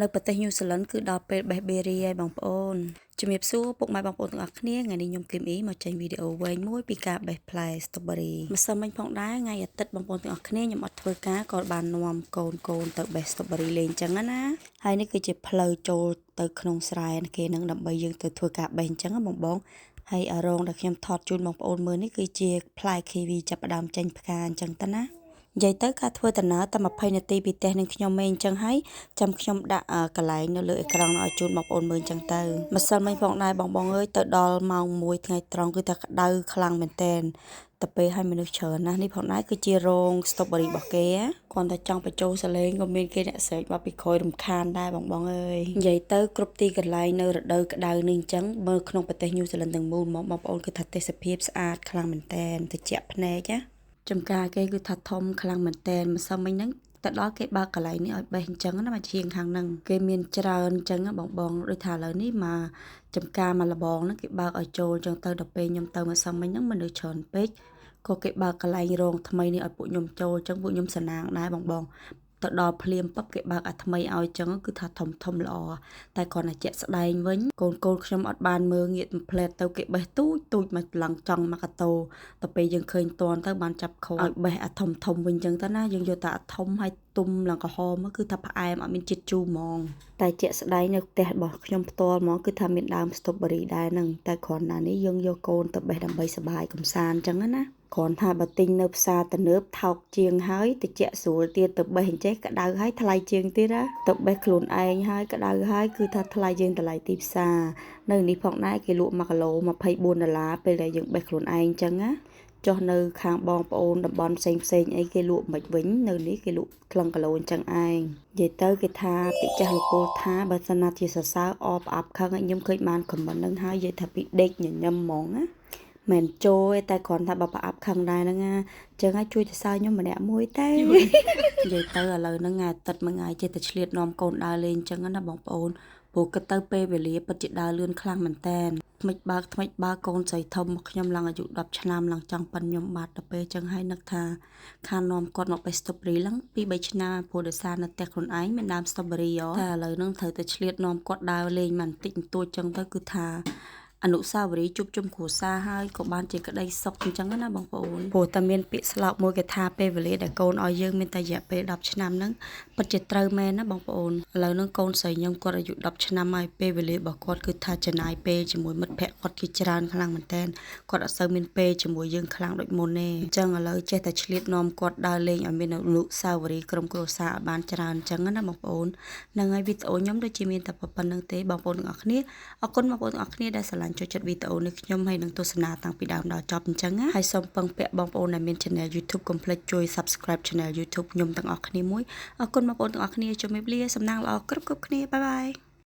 នៅប្រទេសញូហ្សេឡង់គឺដល់ពេលបេះបេរីហើយបងប្អូនជំរាបសួរពុកម៉ែបងប្អូនទាំងអស់គ្នាថ្ងៃនេះខ្ញុំគឹមអ៊ីមកចេញវីដេអូវែងមួយពីការបេះផ្លែស្ទ្រូប៊េរីម្សិលមិញផងដែរថ្ងៃអាទិត្យបងប្អូនទាំងអស់គ្នាខ្ញុំអត់ធ្វើការក៏បាននាំកូនទៅបេះស្ទ្រូប៊េរីលេងអញ្ចឹងណាហើយនេះគឺជាផ្លូវចូលទៅក្នុងស្រែគេនឹងដើម្បីយើងទៅធ្វើការបេះអញ្ចឹងបងហើយអារងដែលខ្ញុំថតជូនបងប្អូនមើលនេះគឺជាផ្លែគីវីចាប់ផ្ដើមចេញផ្កាអញ្ចឹងទៅណានិយាយទៅការធ្វើដំណើរតែ20នាទីពីផ្ទះនឹងខ្ញុំមេអញ្ចឹងហើយចាំខ្ញុំដាក់កន្លែងនៅលើអេក្រង់ឲ្យជូនបងប្អូនមើលអញ្ចឹងទៅម្សិលមិញផងដែរបងអើយទៅដល់ម៉ោង1ថ្ងៃត្រង់គឺថាក្តៅខ្លាំងមែនតែនទៅពេលឲ្យមនុស្សច្រើនណាស់នេះផងដែរគឺជារោងស្ទ្រូប៊េរីរបស់គេគាត់តែចង់បញ្ចូលសលេងក៏មានគេអ្នកស្រែកមកពីក្រោយរំខានដែរបងអើយនិយាយទៅគ្រប់ទីកន្លែងនៅរដូវក្តៅនេះអញ្ចឹងមើលក្នុងប្រទេសញូហ្សេឡង់ទាំងមូលមកបងប្អូនគឺថាទេសភាពស្អាតខ្លាំងមែនតែនត្រជាក់ភ្នែកណាចំការគេគឺថាធំខ្លាំងមែនតែនម្សិលមិញហ្នឹងទៅដល់គេបើកកន្លែងនេះឲ្យបេះអញ្ចឹងណាមកជាងខាងហ្នឹងគេមានច្រើនអញ្ចឹងបងដូចថាឥឡូវនេះមកចំការមកលបងហ្នឹងគេបើកឲ្យចូលអញ្ចឹងទៅដល់ពេលខ្ញុំទៅម្សិលមិញហ្នឹងមនុស្សច្រើនពេកក៏គេបើកកន្លែងរោងថ្មីនេះឲ្យពួកខ្ញុំចូលអញ្ចឹងពួកខ្ញុំសណាងដែរបងទៅដល់ភ្លាមពឹបគេបើកអាថ្មីឲ្យអញ្ចឹងគឺថាធំល្អតែគ្រាន់តែជាក់ស្ដែងវិញកូនខ្ញុំអត់បានមើលងាកផ្លែតទៅគេបេះទូចមកឡើងចង់មកកាតោទៅពេលយើងឃើញតន់ទៅបានចាប់ខោឲ្យបេះអាធំវិញអញ្ចឹងទៅណាយើងយកតែអាធំឲ្យទុំឡើងក្រហមគឺថាផ្អែមអត់មានជាតិជូរហ្មងតែជាក់ស្ដែងនៅផ្ទះរបស់ខ្ញុំផ្ទាល់ហ្មងគឺថាមានដើមស្ទ្រូប៊េរីដែរហ្នឹងតែគ្រាន់តែនេះយើងយកកូនទៅបេះដើម្បីសប្បាយកំសាន្តអញ្ចឹងណាគ្រាន់ថាបើទិញនៅផ្សារទំនើបថោកជាងហើយតិចស្រួលទៀតទៅបេះអញ្ចេះក្តៅហើយថ្លៃជាងទៀតណាទៅបេះខ្លួនឯងហើយក្តៅហើយគឺថាថ្លៃជាងតម្លៃទីផ្សារនៅនេះផងដែរគេលក់1គីឡូ$24ពេលដែលយើងបេះខ្លួនឯងអញ្ចឹងណាចុះនៅខាងបងប្អូនតំបន់ផ្សេងអីគេលក់មិនវិញនៅនេះគេលក់ខ្លឹងគីឡូអញ្ចឹងឯងនិយាយទៅគេថាពីចាស់លោកពលថាបើសិនណាជាសរសើរអបអាប់ខឹងខ្ញុំឃើញបានខមមិននឹងហើយនិយាយថាពីដេកញញឹមហ្មងណាមិនចូលតែគ្រាន់តែបើប្រអាប់ខឹងដែរហ្នឹងណាអញ្ចឹងឲ្យជួយទៅសើខ្ញុំម្នាក់មួយទៅនិយាយទៅឥឡូវហ្នឹងថ្ងៃអាទិត្យមួយថ្ងៃចេះតែឆ្លៀតនាំកូនដើរលេងអញ្ចឹងណាបងប្អូនព្រោះគិតទៅពេលវេលាពិតជាដើរលឿនខ្លាំងមែនតែនថ្មិចបើកូនស្រីធំមកខ្ញុំឡើងអាយុ10ឆ្នាំឡើងចង់ប៉ិនខ្ញុំបាត់ទៅពេលអញ្ចឹងហើយនឹកថាខាននាំគាត់មកបេះស្ទ្រូប៊េរីឡើង2-3ឆ្នាំព្រោះដោយសារនៅផ្ទះខ្លួនឯងមានដើមស្ទ្រូប៊េរីតែឥឡូវហ្នឹងត្រូវតែឆ្លៀតនាំគាត់ដើរលេងបន្តិចបន្តួចអញ្ចឹងទៅគឺថាអនុស្សាវរីយ៍ជួបជុំគ្រួសារហើយក៏បានជាក្តីសុខអញ្ចឹងណាបងប្អូនព្រោះតែមានពាក្យស្លោកមួយគេថាពេលវេលាដែលកូនឲ្យយើងមានតែរយៈពេល10ឆ្នាំហ្នឹងពិតជាត្រូវមែនណាបងប្អូនឥឡូវហ្នឹងកូនស្រីខ្ញុំគាត់អាយុ10ឆ្នាំហើយពេលវេលារបស់គាត់គឺថាចំណាយពេលជាមួយមិត្តភ័ក្តិគាត់ជាច្រើនខ្លាំងមែនតើគាត់អត់សូវមានពេលជាមួយយើងខ្លាំងដូចមុនទេអញ្ចឹងឥឡូវចេះតែឆ្លៀតនាំគាត់ដើរលេងឲ្យមានអនុស្សាវរីយ៍ក្រុមគ្រួសារឲ្យបានច្រើនអញ្ចឹងណាបងប្អូនហ្នឹងហើយវីដេអូខ្ញុំដូចជាមានតែប៉ុណ្្នឹងទេបងប្អូនទាំងអស់គ្នាអរគុណបងប្អូនទាំងអស់គ្នាដែលស្រឡាញ់ចូលចិត្តវីដេអូនេះខ្ញុំហើយនឹងទស្សនាតាំងពីដើមដល់ចប់អញ្ចឹងហើយសូមពឹងពាក់បងប្អូនដែលមាន Channel YouTube កុំភ្លេចជួយ Subscribe Channel YouTube ខ្ញុំទាំងអស់គ្នាមួយអរគុណបងប្អូនទាំងអស់គ្នាជម្រាបលាសំណាងល្អគ្រប់គ្នាបាយបាយ